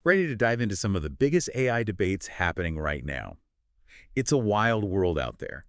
Ready to dive into some of the biggest AI debates happening right now. It's a wild world out there,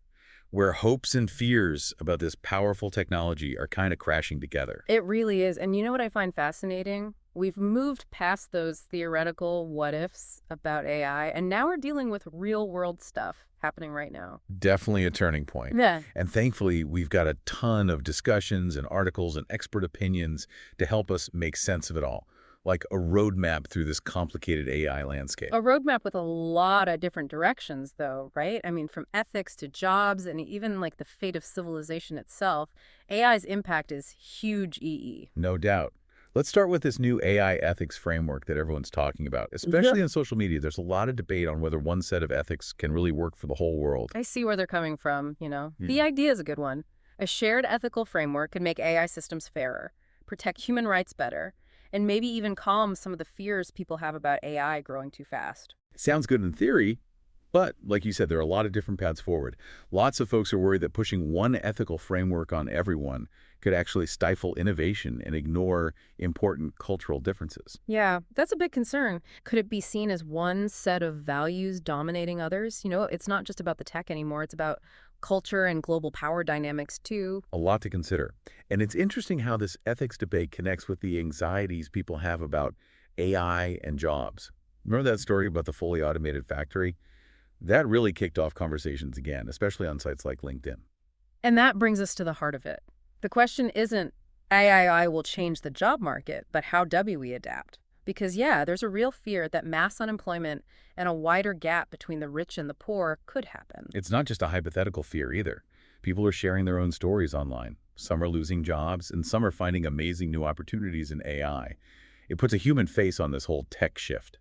where hopes and fears about this powerful technology are kind of crashing together. It really is. And you know what I find fascinating? We've moved past those theoretical what ifs about AI, and now we're dealing with real world stuff happening right now. Definitely a turning point. Yeah. And thankfully, we've got a ton of discussions and articles and expert opinions to help us make sense of it all, like a roadmap through this complicated AI landscape. A roadmap with a lot of different directions, though, right? I mean, from ethics to jobs and even like the fate of civilization itself, AI's impact is huge EE. No doubt. Let's start with this new AI ethics framework that everyone's talking about. Especially on social media, there's a lot of debate on whether one set of ethics can really work for the whole world. I see where they're coming from. Hmm. The idea is a good one. A shared ethical framework could make AI systems fairer, protect human rights better, and maybe even calm some of the fears people have about AI growing too fast. Sounds good in theory, but like you said, there are a lot of different paths forward. Lots of folks are worried that pushing one ethical framework on everyone could actually stifle innovation and ignore important cultural differences. Yeah, that's a big concern. Could it be seen as one set of values dominating others? It's not just about the tech anymore, it's about culture and global power dynamics too. A lot to consider. And it's interesting how this ethics debate connects with the anxieties people have about AI and jobs. Remember that story about the fully automated factory? That really kicked off conversations again, especially on sites like LinkedIn. And that brings us to the heart of it. The question isn't AI will change the job market, but how do we adapt? Because, yeah, there's a real fear that mass unemployment and a wider gap between the rich and the poor could happen. It's not just a hypothetical fear either. People are sharing their own stories online. Some are losing jobs, and some are finding amazing new opportunities in AI. It puts a human face on this whole tech shift.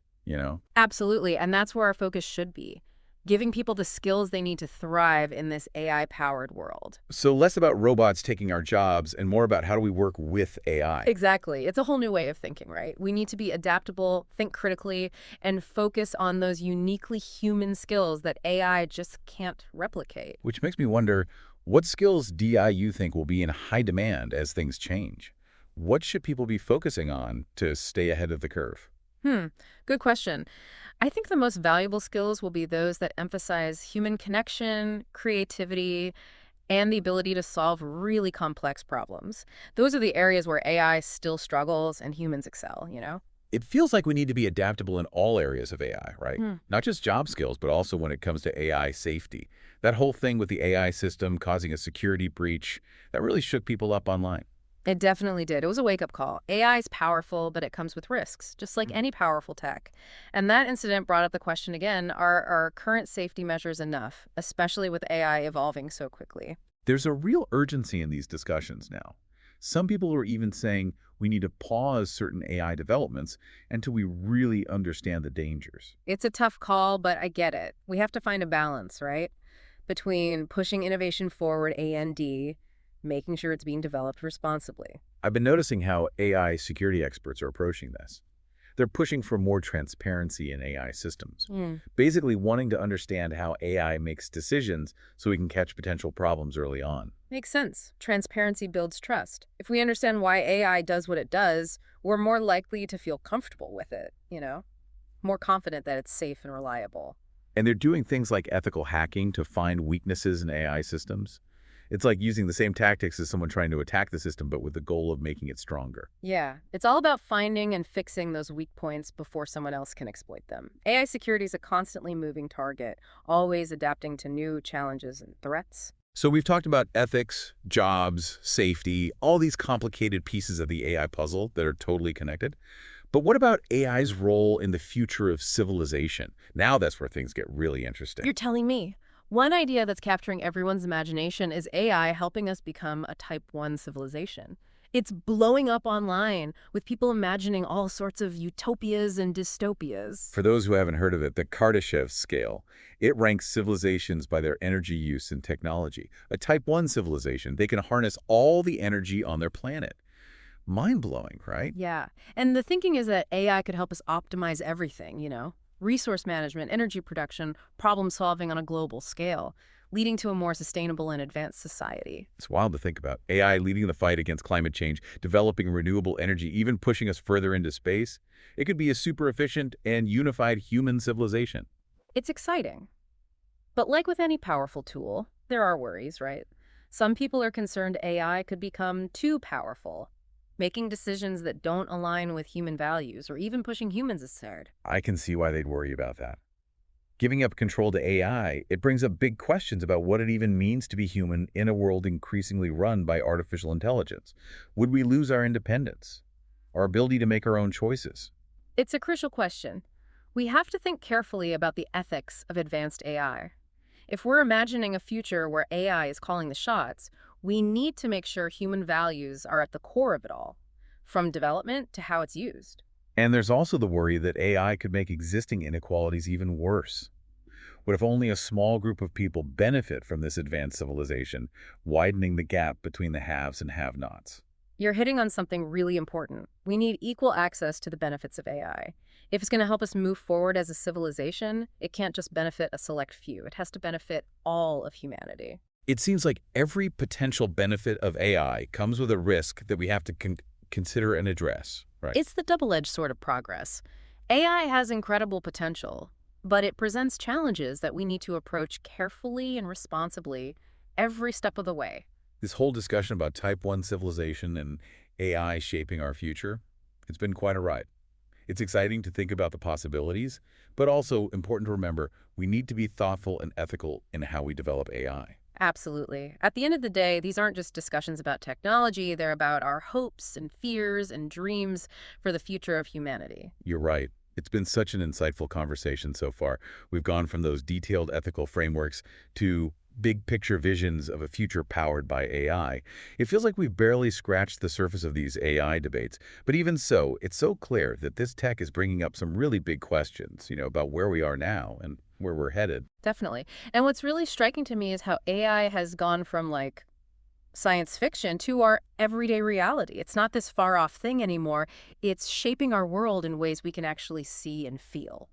Absolutely, and that's where our focus should be, giving people the skills they need to thrive in this AI-powered world. So less about robots taking our jobs and more about how do we work with AI. Exactly. It's a whole new way of thinking, right? We need to be adaptable, think critically, and focus on those uniquely human skills that AI just can't replicate. Which makes me wonder, what skills DIU think will be in high demand as things change? What should people be focusing on to stay ahead of the curve? Good question. I think the most valuable skills will be those that emphasize human connection, creativity, and the ability to solve really complex problems. Those are the areas where AI still struggles and humans excel. It feels like we need to be adaptable in all areas of AI, right? Hmm. Not just job skills, but also when it comes to AI safety. That whole thing with the AI system causing a security breach, that really shook people up online. It definitely did. It was a wake-up call. AI is powerful, but it comes with risks, just like any powerful tech. And that incident brought up the question again, are our current safety measures enough, especially with AI evolving so quickly? There's a real urgency in these discussions now. Some people are even saying we need to pause certain AI developments until we really understand the dangers. It's a tough call, but I get it. We have to find a balance, right? Between pushing innovation forward and making sure it's being developed responsibly. I've been noticing how AI security experts are approaching this. They're pushing for more transparency in AI systems, basically wanting to understand how AI makes decisions so we can catch potential problems early on. Makes sense. Transparency builds trust. If we understand why AI does what it does, we're more likely to feel comfortable with it. More confident that it's safe and reliable. And they're doing things like ethical hacking to find weaknesses in AI systems. It's like using the same tactics as someone trying to attack the system, but with the goal of making it stronger. Yeah, it's all about finding and fixing those weak points before someone else can exploit them. AI security is a constantly moving target, always adapting to new challenges and threats. So we've talked about ethics, jobs, safety, all these complicated pieces of the AI puzzle that are totally connected. But what about AI's role in the future of civilization? Now that's where things get really interesting. You're telling me. One idea that's capturing everyone's imagination is AI helping us become a Type 1 civilization. It's blowing up online, with people imagining all sorts of utopias and dystopias. For those who haven't heard of it, the Kardashev scale, it ranks civilizations by their energy use and technology. A Type 1 civilization, they can harness all the energy on their planet. Mind-blowing, right? Yeah, and the thinking is that AI could help us optimize everything. Resource management, energy production, problem solving on a global scale. leading to a more sustainable and advanced society. It's wild to think about. AI leading the fight against climate change, developing renewable energy, even pushing us further into space. It could be a super efficient and unified human civilization. It's exciting. But like with any powerful tool, there are worries, right? Some people are concerned AI could become too powerful, making decisions that don't align with human values or even pushing humans aside. I can see why they'd worry about that. Giving up control to AI, it brings up big questions about what it even means to be human in a world increasingly run by artificial intelligence. Would we lose our independence, our ability to make our own choices? It's a crucial question. We have to think carefully about the ethics of advanced AI. If we're imagining a future where AI is calling the shots, we need to make sure human values are at the core of it all, from development to how it's used. And there's also the worry that AI could make existing inequalities even worse. What if only a small group of people benefit from this advanced civilization, widening the gap between the haves and have-nots? You're hitting on something really important. We need equal access to the benefits of AI. If it's going to help us move forward as a civilization, it can't just benefit a select few. It has to benefit all of humanity. It seems like every potential benefit of AI comes with a risk that we have to consider and address, right? It's the double-edged sword of progress. AI has incredible potential, but it presents challenges that we need to approach carefully and responsibly every step of the way. This whole discussion about Type 1 civilization and AI shaping our future, it's been quite a ride. It's exciting to think about the possibilities, but also important to remember we need to be thoughtful and ethical in how we develop AI. Absolutely. At the end of the day, these aren't just discussions about technology, they're about our hopes and fears and dreams for the future of humanity. You're right. It's been such an insightful conversation so far. We've gone from those detailed ethical frameworks to big picture visions of a future powered by AI. It feels like we've barely scratched the surface of these AI debates. But even so, it's so clear that this tech is bringing up some really big questions, about where we are now and where we're headed. Definitely. And what's really striking to me is how AI has gone from like science fiction to our everyday reality. It's not this far off thing anymore. It's shaping our world in ways we can actually see and feel.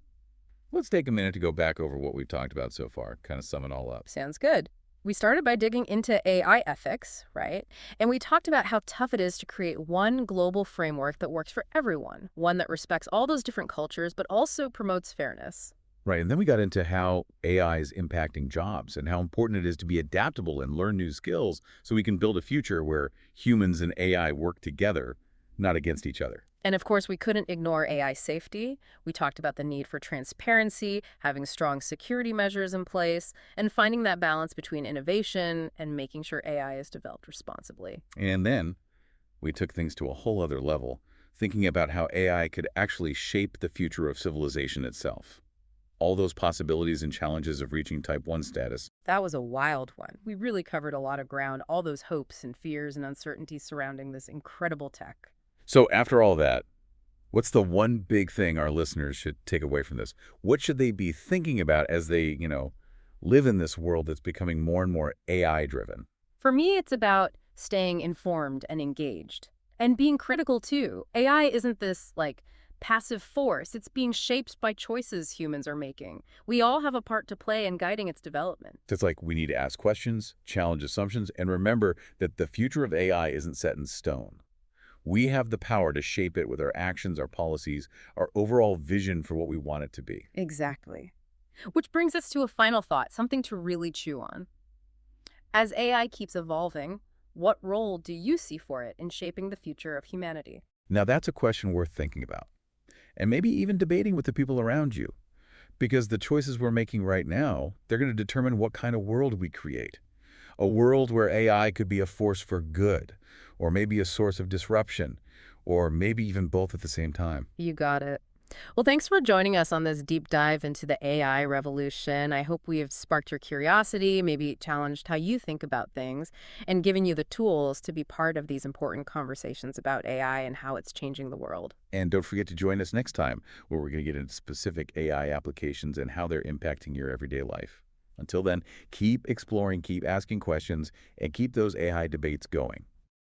Let's take a minute to go back over what we've talked about so far, kind of sum it all up. Sounds good. We started by digging into AI ethics, right? And we talked about how tough it is to create one global framework that works for everyone, one that respects all those different cultures, but also promotes fairness. Right, and then we got into how AI is impacting jobs and how important it is to be adaptable and learn new skills so we can build a future where humans and AI work together, not against each other. And of course, we couldn't ignore AI safety. We talked about the need for transparency, having strong security measures in place, and finding that balance between innovation and making sure AI is developed responsibly. And then we took things to a whole other level, thinking about how AI could actually shape the future of civilization itself. All those possibilities and challenges of reaching Type 1 status. That was a wild one. We really covered a lot of ground, all those hopes and fears and uncertainties surrounding this incredible tech. So after all that, what's the one big thing our listeners should take away from this? What should they be thinking about as they, live in this world that's becoming more and more AI-driven? For me, it's about staying informed and engaged and being critical too. AI isn't this like passive force. It's being shaped by choices humans are making. We all have a part to play in guiding its development. It's like we need to ask questions, challenge assumptions, and remember that the future of AI isn't set in stone. We have the power to shape it with our actions, our policies, our overall vision for what we want it to be. Exactly. Which brings us to a final thought, something to really chew on. As AI keeps evolving, what role do you see for it in shaping the future of humanity? Now that's a question worth thinking about, and maybe even debating with the people around you, because the choices we're making right now, they're going to determine what kind of world we create. A world where AI could be a force for good, or maybe a source of disruption, or maybe even both at the same time. You got it. Well, thanks for joining us on this deep dive into the AI revolution. I hope we have sparked your curiosity, maybe challenged how you think about things, and given you the tools to be part of these important conversations about AI and how it's changing the world. And don't forget to join us next time, where we're going to get into specific AI applications and how they're impacting your everyday life. Until then, keep exploring, keep asking questions, and keep those AI debates going.